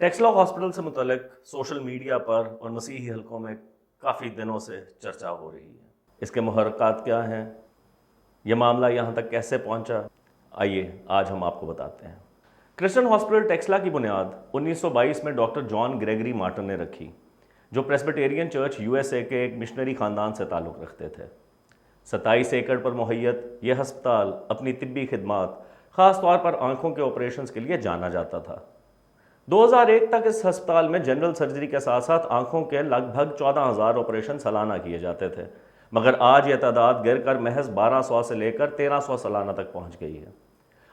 Taxila hospital से मुतल्लिक social media पर और मसीही हलकों में काफ़ी दिनों से चर्चा हो रही है। इसके मुहर्रकात क्या हैं, यह मामला यहाँ तक कैसे पहुँचा, आइए आज हम आपको बताते हैं। क्रिश्चियन हॉस्पिटल टेक्सला की बुनियाद 1922 में डॉक्टर जॉन ग्रेगरी मार्टन ने रखी, जो प्रेस्बिटेरियन चर्च यूएसए के एक मिशनरी ख़ानदान से ताल्लुक़ रखते थे। 27 एकड़ पर मुहैयत यह अस्पताल अपनी तिब्बी खिदमात ख़ास तौर पर आँखों के ऑपरेशन के लिए जाना जाता था। 2001 तक इस अस्पताल में जनरल सर्जरी के साथ साथ आंखों के लगभग 14,000 ऑपरेशन सालाना किए जाते थे, मगर आज यह तादाद गिरकर महज 1200 से लेकर 1300 सालाना तक पहुंच गई है।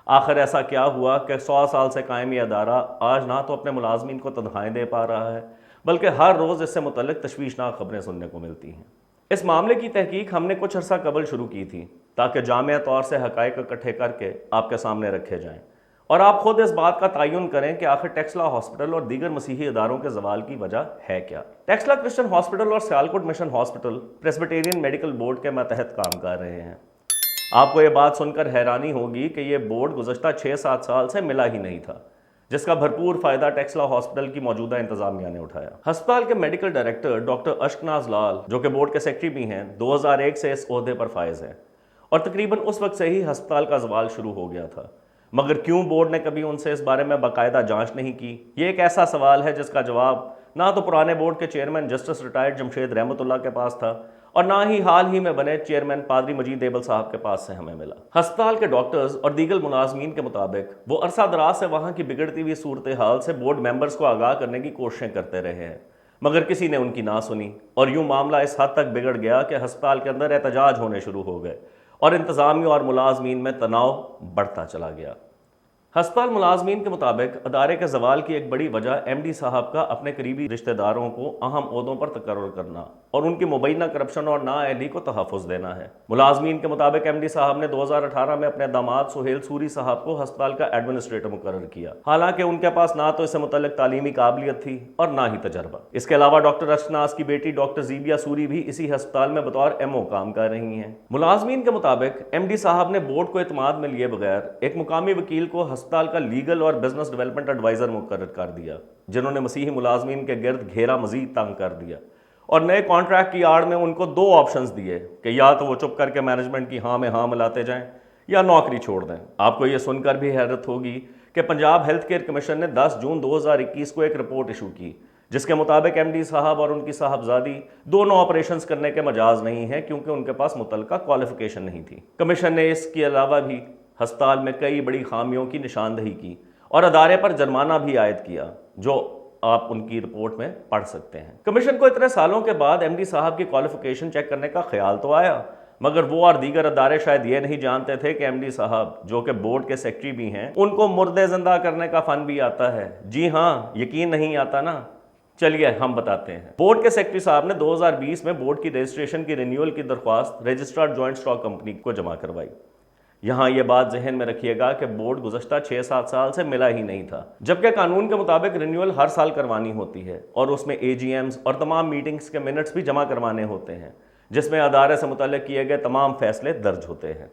आखिर ऐसा क्या हुआ कि 100 साल से कायम यह अदारा आज ना तो अपने मुलाजमीन को तनख्वाहें दे पा रहा है, बल्कि हर रोज़ इससे मुतल्लिक तशवीशनाक खबरें सुनने को मिलती हैं। इस मामले की तहकीक हमने कुछ अर्सा कबल शुरू की थी ताकि जामिया तौर से हक़ाइक़ इकट्ठे करके आपके सामने रखे जाएँ और आप खुद इस बात का तयन करें कि आखिर टेक्सला हॉस्पिटल और दीगर मसीही इदारों के जवाल की वजह है क्या। टेक्सला क्रिश्चियन हॉस्पिटल और Sialkot mission hospital Presbyterian medical board के मातहत काम कर रहे हैं। आपको ये बात सुनकर हैरानी होगी कि ये बोर्ड गुज़श्ता 6-7 साल से मिला ही नहीं था, जिसका भरपूर फ़ायदा टेक्सला हॉस्पिटल की मौजूदा इंतजामिया ने उठाया। अस्पताल के मेडिकल डायरेक्टर डॉक्टर अशकनाज लाल, जो कि बोर्ड के सेक्रेटरी भी हैं, 2001 से इस ओहदे पर फायज हैं और तकरीबन उस वक्त से ही अस्पताल का जवाल शुरू हो गया था। मगर क्यों बोर्ड ने कभी उनसे इस बारे में बाकायदा जांच नहीं की, ये एक ऐसा सवाल है जिसका जवाब ना तो पुराने बोर्ड के चेयरमैन जस्टिस रिटायर्ड जमशेद रहमतुल्लाह के पास था और ना ही हाल ही में बने चेयरमैन पादरी मजीद एबल साहब के पास से हमें मिला। अस्पताल के डॉक्टर्स और दीगर मुलाजमीन के मुताबिक वो अरसा दराज से वहाँ की बिगड़ती हुई सूरत हाल से बोर्ड मेंबर्स को आगाह करने की कोशिशें करते रहे हैं, मगर किसी ने उनकी ना सुनी और यूँ मामला इस हद तक बिगड़ गया कि अस्पताल के अंदर एहतजाज होने शुरू हो गए और इंतजामिया और मुलाजमीन में तनाव बढ़ता चला गया। अस्पताल मुलाजमीन के मुताबिक अदारे के जवाल की एक बड़ी वजह एमडी साहब का अपने करीबी रिश्तेदारों को अहम ओहदों पर तकर्रुर करना और उनकी मुबैना करप्शन और नाअहली को तहफ़्फ़ुज़ देना है। मुलाजमीन के मुताबिक एमडी साहब ने 2018 में अपने दामाद सुहेल सूरी साहब को अस्पताल का एडमिनिस्ट्रेटर मुकर्रर किया, हालांकि उनके पास ना तो इससे मुतल्लिक तालीमी काबिलियत थी और ना ही तजर्बा। इसके अलावा डॉक्टर अशनास की बेटी डॉक्टर जीबिया सूरी भी इसी अस्पताल में बतौर एमओ काम कर रही हैं। मुलाजमीन के मुताबिक एमडी साहब ने बोर्ड को एतमाद में लिए बगैर एक मुकामी वकील को अस्पताल का लीगल और बिजनेस डेवलपमेंट एडवाइजर मुकर्रर कर दिया, जिन्होंने मसीही मुलाजमीन के गिर्द घेरा मजीद तंग कर दिया और नए कॉन्ट्रैक्ट की आड़ में उनको 2 ऑप्शंस दिए कि या तो वो चुप करके मैनेजमेंट की हाँ में हाँ मिलाते जाएं या नौकरी छोड़ दें। आपको ये सुनकर भी हैरत होगी कि पंजाब हेल्थ केयर कमीशन ने 10 जून 2021 को एक रिपोर्ट इशू की, जिसके मुताबिक एमडी साहब और उनकी साहबजादी दोनों ऑपरेशंस करने के मजाज नहीं है क्योंकि उनके पास मुतल्लिका क्वालिफिकेशन नहीं थी। कमीशन ने इसके अलावा भी अस्पताल में कई बड़ी खामियों की निशानदही की और अदारे पर जुर्माना भी आयद किया, जो आप उनकी रिपोर्ट में पढ़ सकते हैं। कमीशन को इतने सालों के बाद एमडी साहब की क्वालिफिकेशन चेक करने का ख्याल तो आया, मगर वो और दीगर अदारे शायद ये नहीं जानते थे कि एमडी साहब, जो कि बोर्ड के सेक्रेटरी भी हैं, उनको मुर्दे जिंदा करने का फन भी आता है। जी हाँ, यकीन नहीं आता ना? चलिए हम बताते हैं। बोर्ड के सेक्रेटरी साहब ने 2020 में बोर्ड की रजिस्ट्रेशन की रिन्यूअल की दरख्वास्त रजिस्ट्रार जॉइंट स्टॉक कंपनी को जमा करवाई। यहाँ ये बात जहन में रखिएगा कि बोर्ड गुज़श्ता 6-7 साल से मिला ही नहीं था, जबकि कानून के मुताबिक रिन्यूअल हर साल करवानी होती है और उसमें एजीएम्स और तमाम मीटिंग्स के मिनट्स भी जमा करवाने होते हैं, जिसमें अदारे से मुतल्लिक किए गए तमाम फैसले दर्ज होते हैं।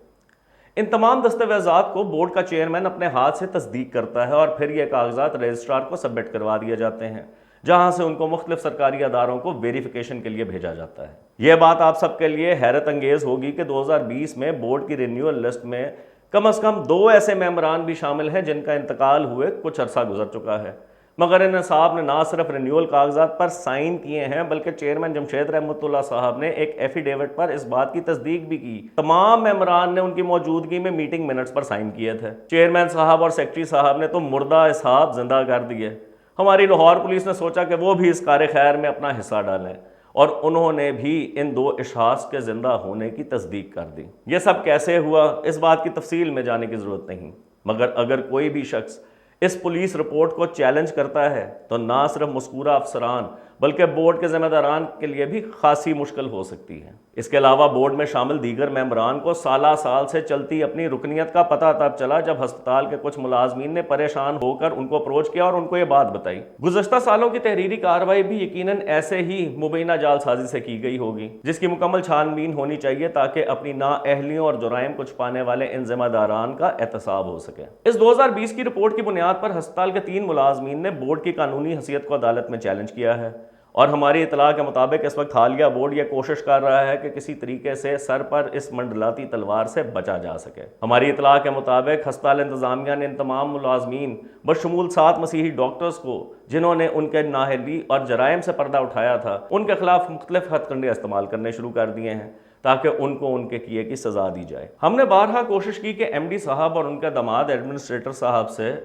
इन तमाम दस्तावेज़ात को बोर्ड का चेयरमैन अपने हाथ से तस्दीक करता है और फिर ये कागजात रजिस्ट्रार को सबमिट करवा दिए जाते हैं, जहां से उनको मुख्तलिफ सरकारी अदारों को वेरिफिकेशन के लिए भेजा जाता है। यह बात आप सबके लिए हैरत अंगेज होगी कि 2020 में बोर्ड की रिन्यूअल लिस्ट में कम से कम 2 ऐसे मेंबरान भी शामिल हैं जिनका इंतकाल हुए कुछ अरसा गुजर चुका है, मगर इन साहब ने ना सिर्फ रिन्यूअल कागजात पर साइन किए हैं, बल्कि चेयरमैन जमशेद रहमतुल्लाह साहब ने एक एफिडेविट पर इस बात की तस्दीक भी की। तमाम मेंबरान ने उनकी मौजूदगी में मीटिंग मिनट्स पर साइन किए थे। चेयरमैन साहब और सेक्रेटरी साहब ने तो मुर्दा हिसाब जिंदा कर दिए। हमारी लाहौर पुलिस ने सोचा कि वो भी इस कार्य खैर में अपना हिस्सा डालें और उन्होंने भी इन 2 इशहास के जिंदा होने की तस्दीक कर दी। ये सब कैसे हुआ, इस बात की तफसील में जाने की ज़रूरत नहीं, मगर अगर कोई भी शख्स इस पुलिस रिपोर्ट को चैलेंज करता है तो ना सिर्फ मज़कूरा अफसरान बल्कि बोर्ड के जिम्मेदारान के लिए भी खासी मुश्किल हो सकती है। इसके अलावा बोर्ड में शामिल दीगर मेंबरान को साल से चलती अपनी रुकनीत का पता तब चला जब अस्पताल के कुछ मुलाजमीन ने परेशान होकर उनको अप्रोच किया और उनको ये बात बताई। गुज़श्ता सालों की तहरीरी कार्रवाई भी यकीनन ऐसे ही मुबैना जालसाजी से की गई होगी, जिसकी मुकम्मल छानबीन होनी चाहिए ताकि अपनी नाअहलियों और जुराइम को छुपाने वाले इन जिम्मेदारान का एहतसाब हो सके। इस 2020 की रिपोर्ट की बुनियाद पर अस्पताल के 3 मुलाजमीन ने बोर्ड की कानूनी हैसियत को अदालत में चैलेंज किया है और हमारी इतला के मुताबिक इस वक्त हालिया बोर्ड यह कोशिश कर रहा है कि किसी तरीके से सर पर इस मंडलाती तलवार से बचा जा सके। हमारी इतला के मुताबिक अस्पताल इंतजामिया ने इन तमाम मुलाजमीन बशमूल 7 मसीही डॉक्टर्स को जिन्होंने उनके नाअहली और जराइम से पर्दा उठाया था, उनके खिलाफ मुख्तलिफ हथकंडे इस्तेमाल करने शुरू कर दिए हैं ताकि उनको उनके किए की सजा दी जाए। हमने बारहा कोशिश की कि MD साहब और उनके दामाद एडमिनिस्ट्रेटर साहब से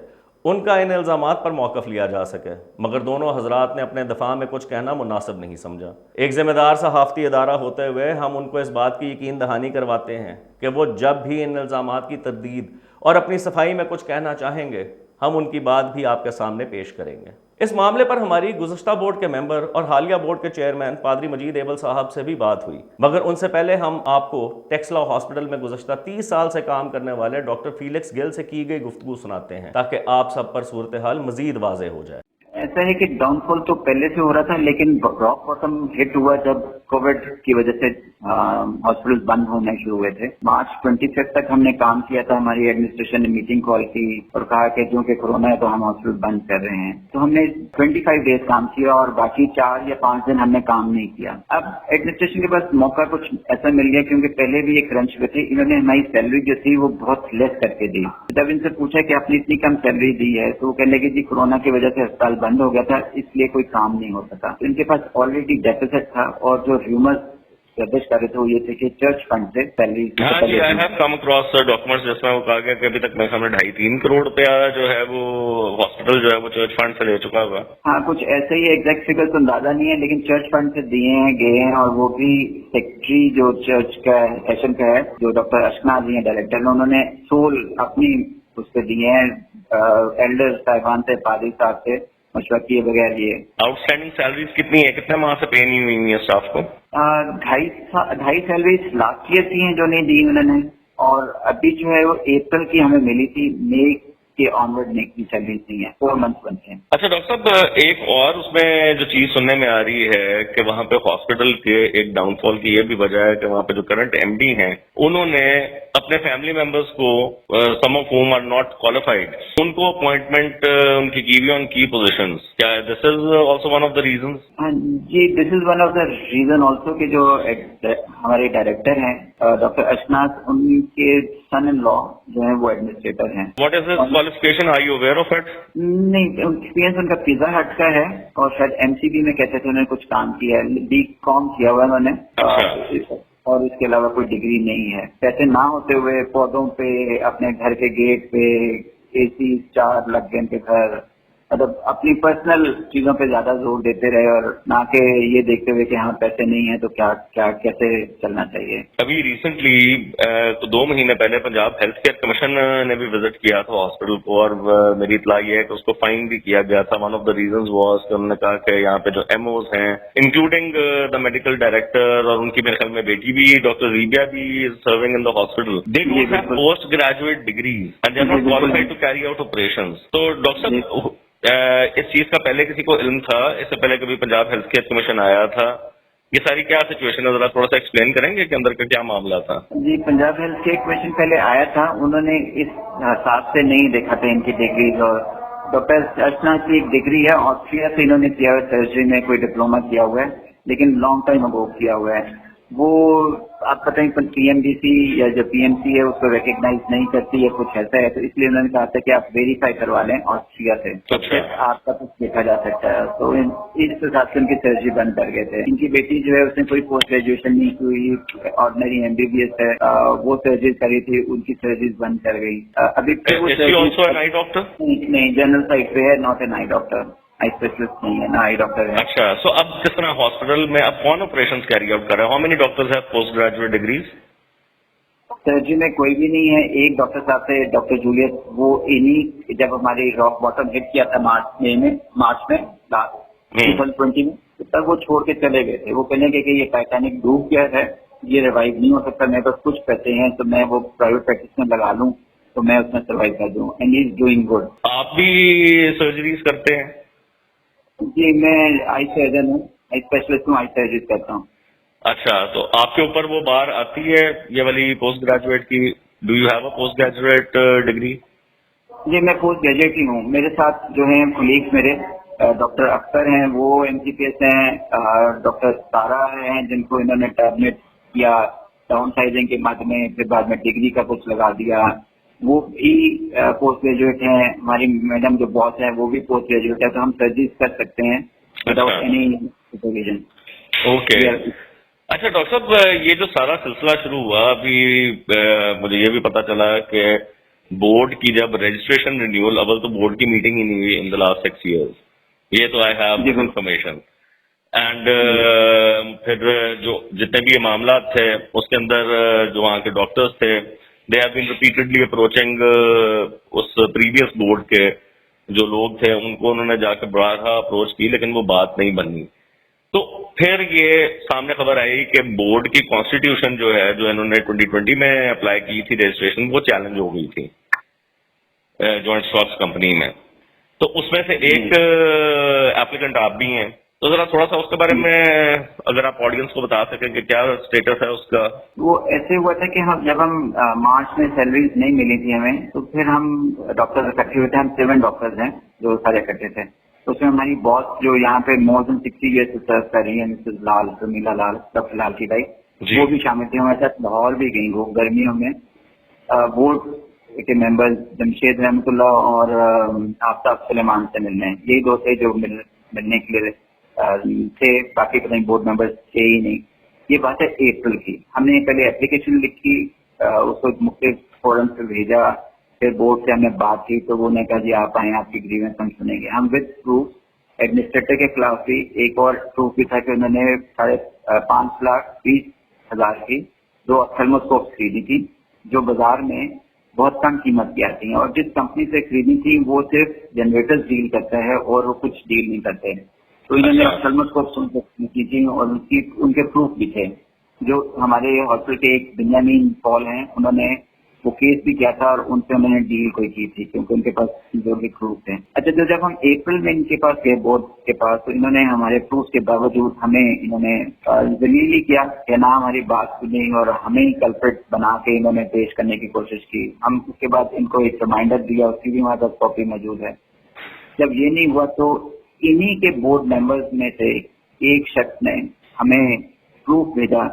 उनका इन इल्ज़ामात पर मौक़िफ़ लिया जा सके, मगर दोनों हजरात ने अपने दफा में कुछ कहना मुनासिब नहीं समझा। एक ज़िम्मेदार सहाफ़ती इदारा होते हुए हम उनको इस बात की यकीन दहानी करवाते हैं कि वो जब भी इन इल्ज़ामात की तरदीद और अपनी सफाई में कुछ कहना चाहेंगे, हम उनकी बात भी आपके सामने पेश करेंगे। इस मामले पर हमारी गुज़श्ता बोर्ड के मेंबर और हालिया बोर्ड के चेयरमैन पादरी मजीद एबल साहब से भी बात हुई, मगर उनसे पहले हम आपको टेक्सला हॉस्पिटल में गुज़श्ता 30 साल से काम करने वाले डॉक्टर फीलिक्स गिल से की गई गुफ्तगू सुनाते हैं ताकि आप सब पर सूरत हाल मजीद वाज़े हो जाए। ऐसा है कि डाउनफॉल तो पहले से हो रहा था, लेकिन रॉक बॉटम हिट हुआ जब कोविड की वजह से हॉस्पिटल बंद होने शुरू हुए थे। मार्च 25 तक हमने काम किया था। हमारी एडमिनिस्ट्रेशन ने मीटिंग कॉल की और कहा कि क्योंकि कोरोना है तो हम हॉस्पिटल बंद कर रहे हैं। तो हमने 25 डेज काम किया और बाकी 4 या 5 दिन हमने काम नहीं किया। अब एडमिनिस्ट्रेशन के पास मौका कुछ ऐसा मिल गया, क्योंकि पहले भी एक रंच में थे, इन्होंने हमारी सैलरी जो थी वो बहुत लेस करके दी। जब इनसे पूछा कि आपने इतनी कम सैलरी दी है तो वो कहने लगे जी कोरोना की वजह से अस्पताल बंद हो गया था, इसलिए कोई काम नहीं हो सका। तो इनके पास ऑलरेडी डेफिसिट था और जो र्यूमर्स प्रदर्शित कर रहे थे वो ये थे कि चर्च फंड से सैलरी। हाँ जी, I have come across documents जिसमें वो कहा गया कि अभी तक मेरे सामने 2.5-3 करोड़ रुपया जो है वो हॉस्पिटल जो है वो चर्च फंड से ले चुका होगा। हाँ, कुछ ऐसे ही एग्जैक्ट फिगर तो अंदाजा नहीं है, लेकिन चर्च फंड से दिए हैं गए हैं। और वो भी सेक्रेटरी जो चर्च का सेशन का है, जो डॉक्टर अशनाज जी हैं डायरेक्टर, उन्होंने सोल अपनी उससे दिए हैं एल्डर साहिबान से, पादरी साहब से मशवरा किए बगैर। ये आउटस्टैंडिंग सैलरीज कितनी है, कितने माह से पे नहीं हुई है स्टाफ को? 2.5 सैलरीज लास्ट ईयर की हैं जो नहीं दी उन्होंने, और अभी जो है वो अप्रैल की हमें मिली थी, मई के ऑनवर्ड ने की सैलरीज नहीं है, 4 मंथ्स बनते हैं। अच्छा डॉक्टर साहब, एक और उसमें जो चीज सुनने में आ रही है कि वहाँ पे हॉस्पिटल के एक डाउनफॉल की ये भी वजह है कि वहाँ पे जो करंट MD हैं उन्होंने अपने फैमिली मेंबर्स को, some of whom are not qualified, उनको अपॉइंटमेंट उनकी की हुई ऑन की पोजीशंस। क्या this is also one of the reasons? हाँ जी, this is one of the reason also कि जो हमारे डायरेक्टर हैं डॉक्टर अशनाज, उनके सन इन लॉ जो है वो एडमिनिस्ट्रेटर हैं। What is his qualification, are you aware of it? नहीं, एक्सपीरियंस उनका पिज्जा हट का है और शायद MCB में कहते थे उन्होंने कुछ काम किया है, BCom किया हुआ है उन्होंने, और इसके अलावा कोई डिग्री नहीं है। पैसे ना होते हुए पौधों पे, अपने घर के गेट पे AC 4 लग गए उनके घर, मतलब अपनी पर्सनल चीजों पे ज्यादा जोर देते रहे और ना कि ये देखते हुए कि हाँ पैसे नहीं है तो क्या क्या कैसे चलना चाहिए। अभी रिसेंटली 2 महीने पहले पंजाब हेल्थ केयर कमीशन ने भी विजिट किया था हॉस्पिटल को, और मेरी इतला ये है कि उसको फाइन भी किया गया था। One of the reasons was कि उन्होंने कहा कि यहाँ पे जो MOs हैं, इंक्लूडिंग द मेडिकल डायरेक्टर, और उनकी मेरे ख्याल में बेटी भी डॉक्टर रीबिया भी serving in the hospital, they don't have post graduate degrees and they are not qualified to carry out operations. तो डॉक्टर साहब, इस चीज का पहले किसी को इल्म था? इससे पहले कभी पंजाब हेल्थ केयर कमीशन आया था? ये सारी क्या सिचुएशन है, जरा थोड़ा सा एक्सप्लेन करेंगे कि अंदर का क्या मामला था? जी, पंजाब हेल्थ केयर कमीशन पहले आया था, उन्होंने इस हिसाब से नहीं देखा था इनकी डिग्रीज। और डॉक्टर अर्चना की एक डिग्री है, ऑस्ट्रिया से इन्होंने किया हुआ, सर्जरी में कोई डिप्लोमा किया हुआ है, लेकिन लॉन्ग टाइम अगो किया हुआ है। वो आप पता नहीं PMDC या जो PMC है उसको रिकग्नाइज नहीं करती है, कुछ ऐसा है, तो इसलिए उन्होंने कहा था कि आप वेरीफाई करवा लें ऑस्ट्रिया से, तो फिर आपका कुछ देखा जा सकता है। तो इस हिसाब से उनकी सर्जरी बंद कर गए थे। इनकी बेटी जो है उसने कोई पोस्ट ग्रेजुएशन नहीं हुई, ऑर्डिनरी MBBS है, वो सर्जरी करी थी, उनकी सर्जरी बंद कर गई। अभी फिर वो नहीं, जनरल साइड पे है, not an I doctor, eye specialist नहीं है ना, आई डॉक्टर है। अच्छा, सो अब किस तरह हॉस्पिटल में अब कौन ऑपरेशंस कैरी आउट कर रहा है? How many doctors have post graduate degrees? Surgery में कोई भी नहीं है। एक डॉक्टर साहब थे, डॉक्टर जूलियस, वो इन्हीं जब हमारी रॉक बॉटम हिट किया था मार्च में लास्ट 2020 में, तो तब वो छोड़ के चले गए थे। वो कहने लगे कि ये टाइटैनिक डूब गया है, ये रिवाइव नहीं हो सकता, मेरे पास कुछ पैसे हैं तो मैं वो प्राइवेट प्रैक्टिस में लगा लूं तो मैं उसमें सर्वाइव कर दूं, and he is doing good. आप भी सर्जरीज करते हैं? जी, मैं आई सर्जन हूँ, आई स्पेशलिस्ट हूँ, आई सर्जरी करता हूँ। अच्छा, तो आपके ऊपर वो बार आती है ये वाली पोस्ट ग्रेजुएट की? Do you have a post graduate degree? जी, मैं पोस्ट ग्रेजुएट ही हूँ। मेरे साथ जो है कोलीग्स मेरे डॉक्टर अख्तर हैं, वो एमसीपीएस हैं, डॉक्टर तारा हैं जिनको इन्होंने टर्मिनेट किया डाउन साइजिंग के बाद में, फिर बाद में डिग्री का कुछ लगा दिया, वो भी पोस्ट ग्रेजुएट हैं। हमारी मैडम जो बॉस है वो भी पोस्ट ग्रेजुएट है, तो हम सर्जरीज कर सकते हैं विदाउट एनी सुपरविजन। ओके। अच्छा डॉक्टर साहब, ये जो सारा सिलसिला शुरू हुआ अभी मुझे ये भी पता चला कि बोर्ड की जब रजिस्ट्रेशन रिन्यूअल, अव्वल तो बोर्ड की मीटिंग ही नहीं हुई इन द लास्ट 6 years, ये तो आई हैव इंफॉर्मेशन। एंड फिर जो जितने भी ये मामला थे उसके अंदर जो वहाँ के डॉक्टर्स थे, they have been repeatedly approaching उस प्रीवियस बोर्ड के जो लोग थे, उनको उन्होंने जाकर बड़ा अप्रोच की, लेकिन वो बात नहीं बनी। तो फिर ये सामने खबर आई कि बोर्ड की कॉन्स्टिट्यूशन जो है, जो इन्होंने 2020 में अप्लाई की थी रजिस्ट्रेशन, वो चैलेंज हो गई थी जॉइंट स्टॉक्स कंपनी में। तो उसमें से एक एप्लीकेंट आप भी हैं, तो जरा थोड़ा सा उसके बारे में अगर आप ऑडियंस को बता सकें कि क्या स्टेटस है उसका। वो ऐसे हुआ था कि हम जब मार्च में सैलरीज नहीं मिली थी हमें, तो फिर हम डॉक्टर्स इकट्ठे हुए थे। हम 7 डॉक्टर्स हैं जो सारे इकट्ठे थे। तो उसमें हमारी बॉस जो यहाँ पे मोर देन 60 ईयर्स से सर्व कर रही है, मिसेज लाल, प्रमीला लाल, डॉक्टर लाल की भाई, वो भी शामिल थे। हमारे साथ लाहौर भी गई वो गर्मियों में। बोर्ड के मेंबर्स जमशेद रहमतुल्लाह और आफ्ताब सुलेमान से मिलने, यही 2 थे जो मिलने के लिए थे। बाकी पता नहीं बोर्ड मेंबर्स थे ही नहीं। ये बात है अप्रैल की। हमने पहले एप्लीकेशन लिखी, उसको मुख्तलिफ फोरम पे भेजा, फिर बोर्ड से हमने बात की, तो वो ने कहा जी आप आए, आपकी ग्रीवेंस हम सुनेंगे। हम विद प्रूफ एडमिनिस्ट्रेटर के खिलाफ भी एक और प्रूफ भी था कि उन्होंने 5,20,000 की 2 थर्मोस्कोप खरीदी थी, जो बाजार में बहुत कम कीमत की आती हैं, और जिस कंपनी से खरीदी थी वो सिर्फ जनरेटर्स डील करता है और वो कुछ डील नहीं करते। तो इन्होंने थर्मोस्कोप की थी और उनके प्रूफ भी थे। जो हमारे हॉस्पिटल के एक बिन्यामीन पॉल हैं, उन्होंने वो केस भी किया था और उनसे उन्होंने डील कोई की थी क्योंकि उनके पास जो भी प्रूफ थे। अच्छा, तो जब हम अप्रैल में इनके पास गए बोर्ड के पास, तो इन्होंने हमारे प्रूफ के बावजूद हमें इन्होंने जलील ही किया कि ना हमारी बात सुनी और हमें ही कल्प्रिट बना के इन्होंने पेश करने की कोशिश की। हम उसके बाद इनको एक रिमाइंडर दिया, उसकी भी हमारे पास कॉपी मौजूद है। जब ये नहीं हुआ तो इन्हीं के बोर्ड मेंबर्स में से एक शख्स ने हमें प्रूफ भेजा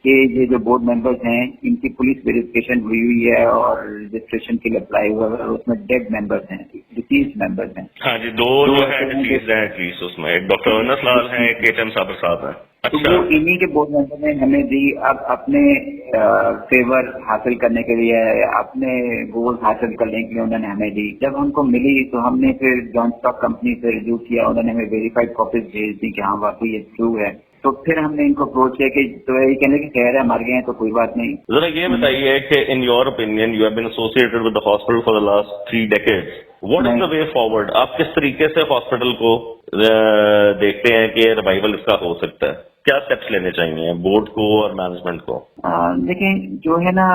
कि ये जो बोर्ड मेंबर्स हैं इनकी पुलिस वेरिफिकेशन हुई है और रजिस्ट्रेशन के लिए अप्लाई हुआ है, और उसमें डेड मेंबर्स हैं, डिसीज मेंबर्स हैं। हाँ जी, दो जो है डिसीज हैं एटलीस्ट उसमें, एक डॉक्टर अनस लाल है, एक एचएम साबर साहब है। तो वो इन्हीं के बोर्ड मेंबर ने हमें दी। अब अपने फेवर हासिल करने के लिए, अपने गोल्स हासिल करने के लिए उन्होंने हमें दी। जब हमको मिली तो हमने फिर जॉइंट स्टॉक कंपनी से रिव्यू किया, उन्होंने हमें वेरीफाइड कॉपीज भेज दी कि हाँ वाकई ये ट्रू है। तो फिर हमने इनको अप्रोच किया कि तो ये कहने की खैर है, मर गए हैं तो कोई बात नहीं। जरा ये बताइए कि in your opinion, you have been associated with the hospital for the last 3 decades, what is the way forward? आप किस तरीके से हॉस्पिटल को देखते हैं कि रिवाइवल इसका हो सकता है? क्या स्टेप्स लेने चाहिए बोर्ड को और मैनेजमेंट को? देखिए, जो है ना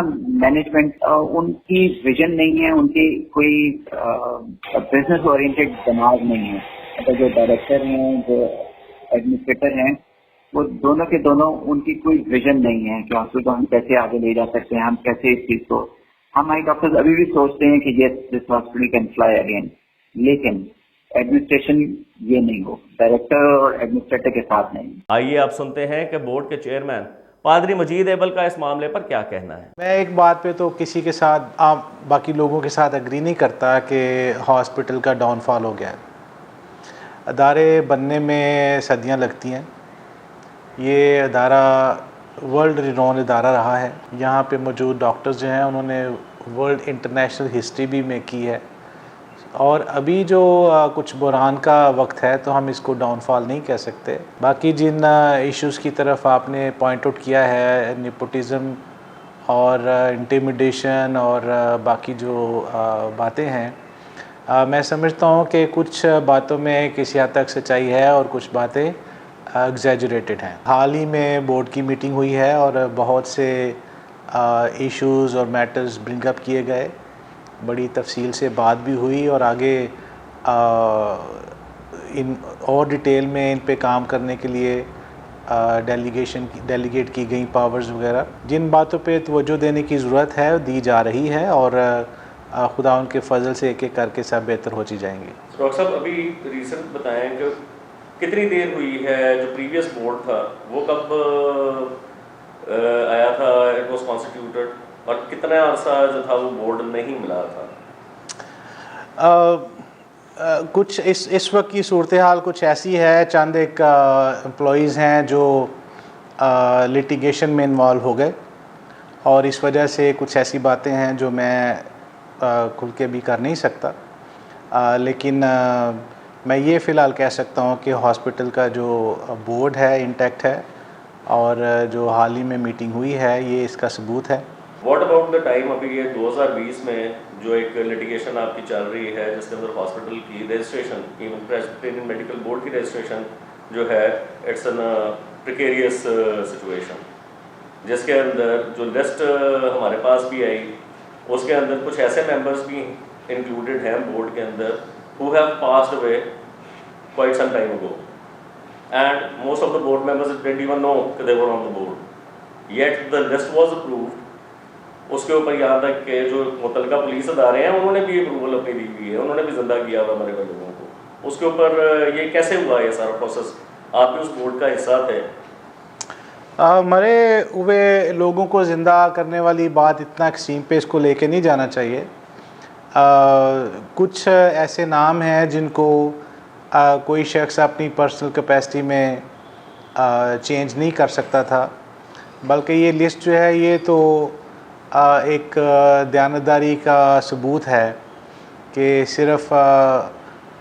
मैनेजमेंट, उनकी विजन नहीं है, उनकी कोई बिजनेस ओरिएंटेड दिमाग नहीं है। मतलब जो डायरेक्टर हैं, जो एडमिनिस्ट्रेटर हैं, वो दोनों के दोनों, उनकी कोई विजन नहीं है कि हॉस्पिटल को हम कैसे आगे ले जा सकते हैं, हम कैसे इस चीज को। हमारे डॉक्टर्स अभी भी सोचते हैं कि yes this hospital can fly again, लेकिन एडमिनिस्ट्रेशन ये नहीं हो, डायरेक्टर और एडमिनिस्ट्रेटर के साथ नहीं। आइए आप सुनते हैं कि बोर्ड के चेयरमैन पादरी मजीद एबल का इस मामले पर क्या कहना है। मैं एक बात पे तो किसी के साथ, आप बाकी लोगों के साथ एग्री नहीं करता कि हॉस्पिटल का डाउनफॉल हो गया है। अदारे बनने में सदियां लगती हैं। ये अदारा वर्ल्ड रिनोन अदारा रहा है। यहाँ पे मौजूद डॉक्टर्स जो हैं उन्होंने वर्ल्ड इंटरनेशनल हिस्ट्री भी में की है, और अभी जो कुछ बुरहान का वक्त है तो हम इसको डाउनफॉल नहीं कह सकते। बाकी जिन इश्यूज़ की तरफ आपने पॉइंट आउट किया है, नेपोटिज़म और इंटिमिडेशन और बाकी जो बातें हैं, मैं समझता हूँ कि कुछ बातों में किसी हद तक सच्चाई है और कुछ बातें एग्जैजरेटेड हैं। हाल ही में बोर्ड की मीटिंग हुई है और बहुत से इश्यूज़ और मैटर्स ब्रिंग अप किए गए, बड़ी तफसील से बात भी हुई और आगे इन और डिटेल में इन पे काम करने के लिए डेलीगेट की गई पावर्स वगैरह, जिन बातों पे तवज्जो देने की ज़रूरत है दी जा रही है और खुदा उनके फजल से एक एक करके सब बेहतर होती जाएंगे। डॉक्टर साहब, अभी रिसेंट बताएं कि कितनी देर हुई है जो प्रीवियस बोर्ड था वो कब आया था, इट वाज कॉन्स्टिट्यूटेड, और कितना अरसा जो था वो बोर्ड नहीं मिला था? कुछ इस वक्त की सूरत हाल कुछ ऐसी है, चंद एक एम्प्लॉइज़ हैं जो लिटिगेशन में इन्वॉल्व हो गए और इस वजह से कुछ ऐसी बातें हैं जो मैं खुल के भी कर नहीं सकता, लेकिन मैं ये फ़िलहाल कह सकता हूँ कि हॉस्पिटल का जो बोर्ड है इंटैक्ट है और जो हाल ही में मीटिंग हुई है ये इसका सबूत है। व्हाट अबाउट द टाइम, अभी ये 2020 में जो एक लिटिगेशन आपकी चल रही है जिसके अंदर हॉस्पिटल की registration, even Presbyterian medical board की रजिस्ट्रेशन जो है, इट्स एन प्रिकेरियस सिचुएशन, जिसके अंदर जो लिस्ट हमारे पास भी आई उसके अंदर कुछ ऐसे मेंबर्स भी इंक्लूडेड हैं बोर्ड के अंदर who have passed away quite some time ago, and most of the board members didn't even know that they were on the board, yet the list was approved. उसके ऊपर यहाँ तक कि जो मुतलका पुलिस अदारे हैं उन्होंने भी अप्रूवल अपनी दी हुई है, उन्होंने भी जिंदा किया हुआ मरे हुए लोगों को। उसके ऊपर ये कैसे हुआ ये सारा प्रोसेस? आप भी उस बोर्ड का हिस्सा थे। मरे हुए लोगों को ज़िंदा करने वाली बात इतना एक्सट्रीम पे इसको लेके नहीं जाना चाहिए। कुछ ऐसे नाम हैं जिनको कोई शख्स अपनी पर्सनल कैपेसिटी में चेंज नहीं कर सकता था, बल्कि ये लिस्ट जो है ये तो एक दयानतदारी का सबूत है कि सिर्फ़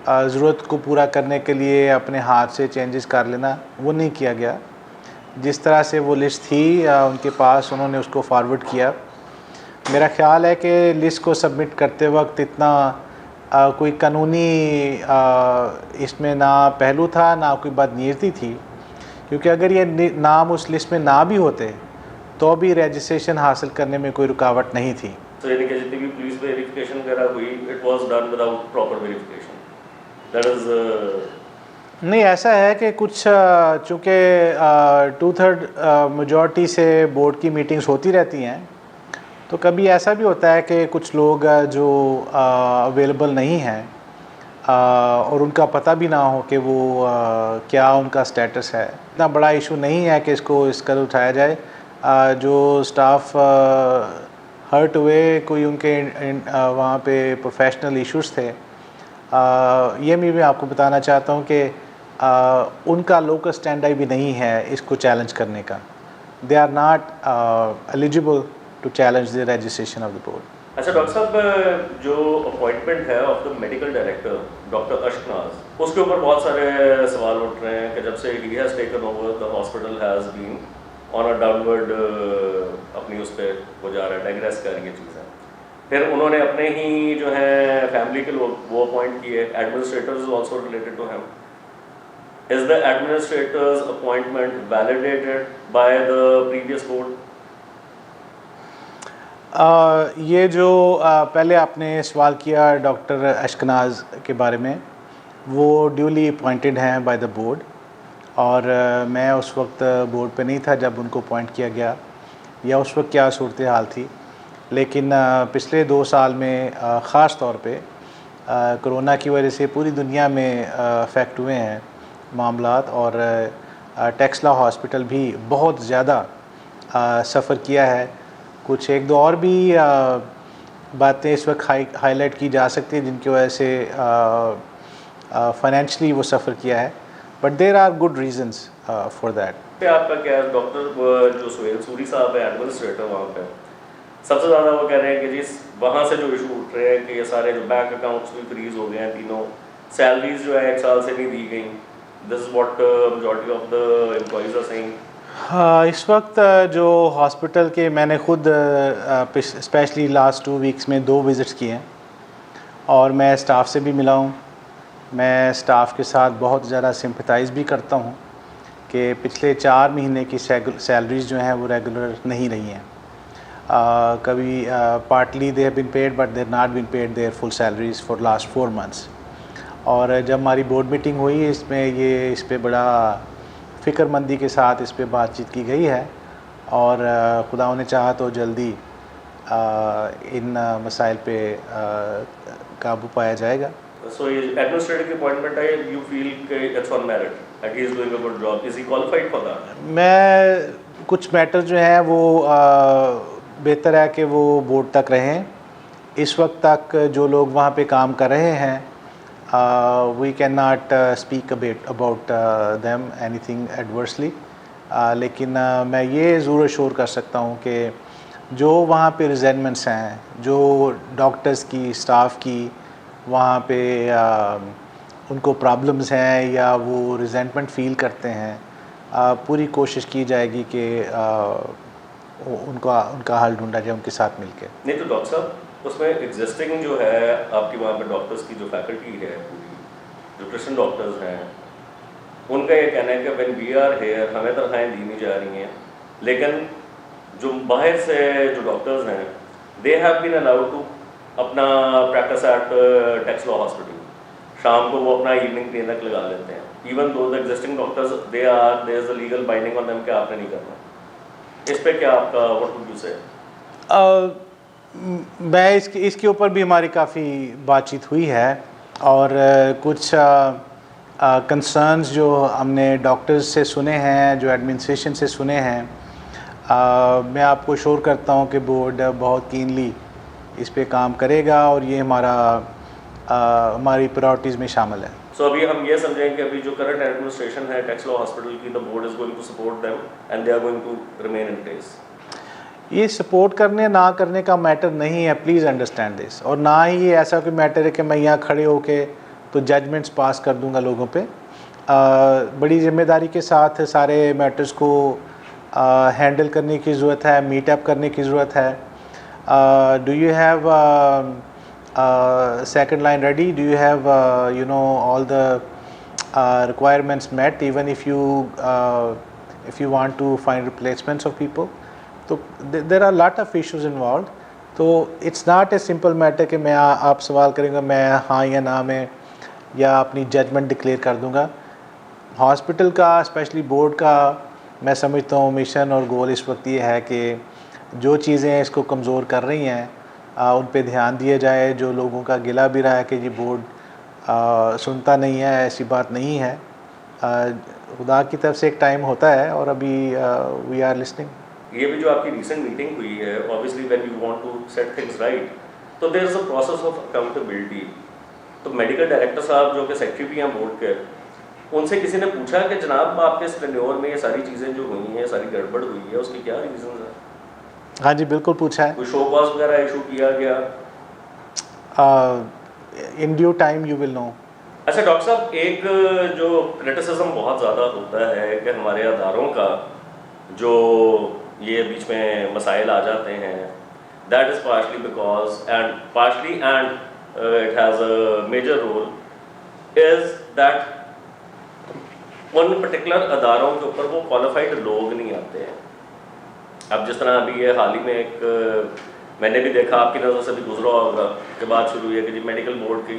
ज़रूरत को पूरा करने के लिए अपने हाथ से चेंजेस कर लेना वो नहीं किया गया। जिस तरह से वो लिस्ट थी उनके पास, उन्होंने उसको फॉरवर्ड किया। मेरा ख़्याल है कि लिस्ट को सबमिट करते वक्त इतना कोई कानूनी इसमें ना पहलू था ना कोई बदनीयती थी, क्योंकि अगर ये नाम उस लिस्ट में ना भी होते तो भी रजिस्ट्रेशन हासिल करने में कोई रुकावट नहीं थी। तो यानी कि जितनी भी पुलिस वेरिफिकेशन वगैरह हुई, it was done without proper verification, that is नहीं, ऐसा है कि कुछ चूँकि 2/3 मेजॉरिटी से बोर्ड की मीटिंग्स होती रहती हैं, तो कभी ऐसा भी होता है कि कुछ लोग जो अवेलेबल नहीं हैं और उनका पता भी ना हो कि वो क्या उनका स्टेटस है। इतना बड़ा इशू नहीं है कि इसको इस कदर उठाया जाए। जो स्टाफ हर्ट हुए, कोई उनके वहाँ पे प्रोफेशनल इश्यूज़ थे, ये मैं भी आपको बताना चाहता हूँ कि उनका लोकल स्टैंडर्ड भी नहीं है इसको चैलेंज करने का। They are not eligible to challenge the registration of the board. अच्छा डॉक्टर साहब, जो अपॉइंटमेंट है of the medical director doctor Ashkenaz, उसके ऊपर बहुत सारे सवाल उठ रहे हैं कि जब से ही has taken over the hospital has been on a downward, अपनी उस पर हो जा रहा है, डाइग्रेस कर रही है चीज़ें। फिर उन्होंने अपने ही जो है फैमिली के लोग वो अपॉइंट किए, administrators also related to him. Is the administrators appointment validated by the previous board? ये जो पहले आपने सवाल किया डॉक्टर अशकनाज के बारे में, वो ड्यूली अपॉइंटेड हैं बाय द बोर्ड, और मैं उस वक्त बोर्ड पे नहीं था जब उनको अपॉइंट किया गया या उस वक्त क्या सूरत हाल थी। लेकिन पिछले 2 साल में ख़ास तौर पे कोरोना की वजह से पूरी दुनिया में अफेक्ट हुए हैं मामलात, और टेक्सला हॉस्पिटल भी बहुत ज़्यादा सफ़र किया है। कुछ 1-2 और भी बातें इस वक्त हाईलाइट की जा सकती हैं जिनकी वजह से फाइनेंशली वो सफ़र किया है, but there are good reasons for that. आपका क्या है डॉक्टर जो सुहेल सूरी साहब है एडमिनिस्ट्रेटर वहाँ पे, सबसे ज़्यादा वो कह रहे हैं कि जिस वहाँ से जो इशू उठ रहे हैं कि ये सारे जो बैंक अकाउंट्स भी फ्रीज हो गए हैं, तीनों सैलरीज जो है 1 साल से नहीं दी गई। This is what majority of the employees are saying. हाँ, इस वक्त जो हॉस्पिटल के मैंने खुद स्पेशली लास्ट 2 वीक्स में 2 विज़िट्स किए हैं और मैं स्टाफ से भी मिला हूँ। मैं स्टाफ के साथ बहुत ज़्यादा सिंपथाइज़ भी करता हूँ कि पिछले 4 महीने की सैलरीज जो हैं वो रेगुलर नहीं रही हैं। कभी partly they have been paid but they not been paid their full salaries for last 4 months. और जब हमारी बोर्ड मीटिंग हुई इसमें इस पे बड़ा फ़िक्रमंदी के साथ इस पे बातचीत की गई है और खुदा ने चाहा तो जल्दी इन मसाइल पे काबू पाया जाएगा। So administrative appointment है, you feel it's on merit that he is doing a good job. Is he qualified for that? मैं कुछ मैटर जो हैं वो बेहतर है कि वो बोर्ड तक रहें। इस वक्त तक जो लोग वहाँ पे काम कर रहे हैं we can not speak about them anything adversely, लेकिन मैं ये ज़रूर श्योर कर सकता हूँ कि जो वहाँ पे रिज़ाइनमेंट्स हैं, जो डॉक्टर्स की, स्टाफ की वहाँ पे उनको प्रॉब्लम्स हैं या वो रिजेंटमेंट फ़ील करते हैं, पूरी कोशिश की जाएगी कि उनका हल ढूंढा जाए उनके साथ मिलके। नहीं तो डॉक्टर साहब उसमें एग्जिस्टिंग जो है आपकी वहाँ पे डॉक्टर्स की जो फैकल्टी है पूरी, जो क्रिश्चियन डॉक्टर्स हैं, उनका ये कहना है कि व्हेन वी आर हियर हमें तनख्वाहें दी नहीं जा रही हैं, लेकिन जो बाहर से जो डॉक्टर्स हैं they have been allowed to अपना प्रैक्टिस एट टेक्स लॉ हॉस्पिटल, शाम को वो अपना इवनिंग क्लिनिक लगा लेते हैं। Even though the existing doctors there is a legal binding on them कि आपने नहीं करना। इस पे क्या आपका व्हाट वुड यू से? मैं इसके ऊपर भी हमारी काफ़ी बातचीत हुई है और कुछ कंसर्न्स जो हमने डॉक्टर्स से सुने हैं, जो एडमिनिस्ट्रेशन से सुने हैं, मैं आपको श्योर करता हूँ कि बोर्ड बहुत कीनली इस पे काम करेगा और ये हमारी प्रायोरिटीज़ में शामिल है। सो अभी हम ये समझें कि अभी जो करंट एडमिनिस्ट्रेशन है टेक्स लॉ हॉस्पिटल की, the board is going to support them and they are going to remain in place. ये सपोर्ट करने ना करने का मैटर नहीं है, प्लीज़ अंडरस्टैंड दिस, और ना ही ये ऐसा कोई मैटर है कि मैं यहाँ खड़े होके तो जजमेंट्स पास कर दूंगा लोगों पे। बड़ी जिम्मेदारी के साथ सारे मैटर्स को हैंडल करने की ज़रूरत है, मीटअप करने की ज़रूरत है। Do you have second line ready? Do you have all the requirements met? Even if you want to find replacements of people, so there are a lot of issues involved. तो it's not a simple matter कि मैं आप सवाल करेंगे मैं हाँ या ना में या अपनी जजमेंट डिक्लेयर कर दूंगा। हॉस्पिटल का, स्पेशली बोर्ड का, मैं समझता हूँ मिशन और गोल इस वक्त ये है कि जो चीज़ें इसको कमज़ोर कर रही हैं उन पे ध्यान दिया जाए। जो लोगों का गिला भी रहा है कि ये बोर्ड सुनता नहीं है, ऐसी बात नहीं है। खुदा की तरफ से एक टाइम होता है और अभी वी आर लिसनिंग। ये भी जो आपकी रिसेंट मीटिंग हुई है, obviously when you want to set things right, तो there is a process of accountability. तो मेडिकल डायरेक्टर साहब जो कि सेक्रेटरी भी हैं बोर्ड के, उनसे किसी ने पूछा कि जनाब आपके टेन्योर में ये सारी चीज़ें जो हुई हैं, सारी गड़बड़ हुई है, उसके क्या रीजंस हैं? हाँ जी, बिल्कुल पूछा है। कोई शो कॉज वगैरह इशू किया गया? In due time you will know. अच्छा डॉक्टर साहब, एक जो क्रिटिसिज्म बहुत ज़्यादा होता है कि हमारे अदारों का जो ये बीच में मसाइल आ जाते हैं, that is partially because and it has a major role is that उन पर्टिकुलर अदारों के ऊपर वो क्वालिफाइड लोग नहीं आते हैं। अब जिस तरह अभी ये हाल ही में एक मैंने भी देखा, आपकी नज़र से भी गुजरा होगा कि बात शुरू हुई है कि जी मेडिकल बोर्ड की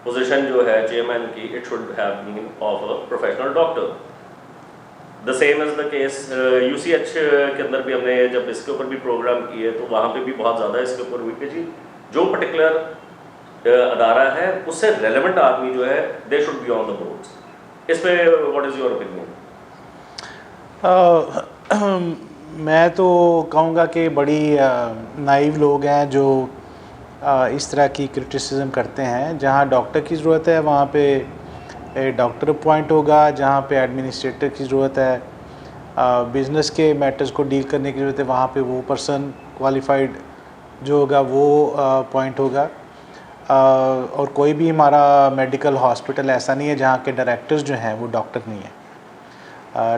पोजीशन जो है चेयरमैन की, it should have been of a professional doctor. The same is the case UCH के अंदर भी हमने जब इसके ऊपर भी प्रोग्राम किए तो वहाँ पे भी बहुत ज़्यादा इसके ऊपर हुई कि जी जो पर्टिकुलर अदारा है उससे रेलेवेंट आदमी जो है they should be on the boards. इस पे व्हाट इज़ योर ओपिनियन? मैं तो कहूँगा कि बड़ी नाइव लोग हैं जो इस तरह की क्रिटिसिज्म करते हैं। जहाँ डॉक्टर की ज़रूरत है वहाँ पे डॉक्टर अपॉइंट होगा, जहाँ पे एडमिनिस्ट्रेटर की ज़रूरत है, बिज़नेस के मैटर्स को डील करने की ज़रूरत है, वहाँ पे वो पर्सन क्वालिफाइड जो होगा वो अपॉइंट होगा। और कोई भी हमारा मेडिकल हॉस्पिटल ऐसा नहीं है जहाँ के डायरेक्टर्स जो हैं वो डॉक्टर नहीं है।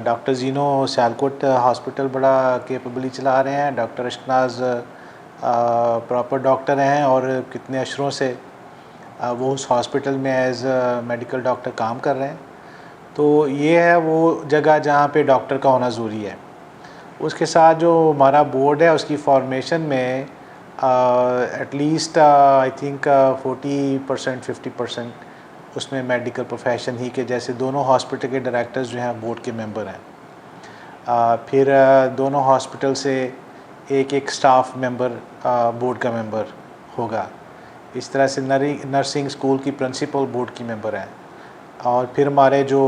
डॉक्टर जीनो सियालकोट हॉस्पिटल बड़ा केपेबली चला रहे हैं। डॉक्टर अशनाज प्रॉपर डॉक्टर हैं और कितने अशरों से वो उस हॉस्पिटल में एज मेडिकल डॉक्टर काम कर रहे हैं। तो ये है वो जगह जहाँ पे डॉक्टर का होना ज़रूरी है। उसके साथ जो हमारा बोर्ड है उसकी फॉर्मेशन में एटलीस्ट आई थिंक 40% 50% उसमें मेडिकल प्रोफेशन ही के, जैसे दोनों हॉस्पिटल के डायरेक्टर्स जो हैं बोर्ड के मेंबर हैं। फिर दोनों हॉस्पिटल से एक एक स्टाफ मेंबर बोर्ड का मेंबर होगा। इस तरह से नर्सिंग स्कूल की प्रिंसिपल बोर्ड की मेंबर हैं। और फिर हमारे जो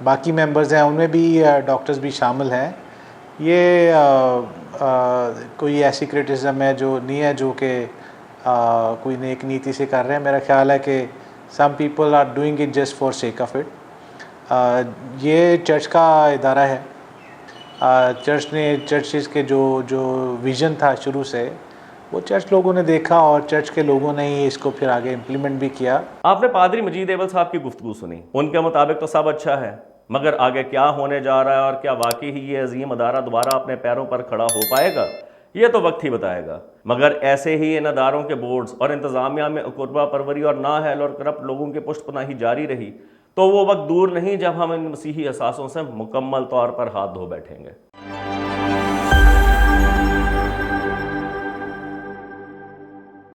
बाकी मेंबर्स हैं उनमें भी डॉक्टर्स भी शामिल हैं। ये कोई ऐसी क्रिटिसिज्म है जो नहीं है जो कि कोई नेक नीति से कर रहे हैं। मेरा ख्याल है कि some people are doing it just for sake of it. ये चर्च का इदारा है। चर्चेज़ के जो विज़न था शुरू से, वो चर्च लोगों ने देखा और चर्च के लोगों ने ही इसको फिर आगे इम्प्लीमेंट भी किया। आपने पादरी मजीद एबल साहब की गुफ्तगू सुनी, उनके मुताबिक तो सब अच्छा है, मगर आगे क्या होने जा रहा है और क्या वाकई ही ये अजीम अदारा दोबारा अपने पैरों पर खड़ा हो पाएगा, ये तो वक्त ही बताएगा। मगर ऐसे ही इन अदारों के बोर्ड्स और इंतज़ामिया में कुर्बा परवरी और नाअहल और करप्ट लोगों की पुष्टपनाही जारी रही तो वो वक्त दूर नहीं जब हम इन मसीही असासों से मुकम्मल तौर पर हाथ धो बैठेंगे।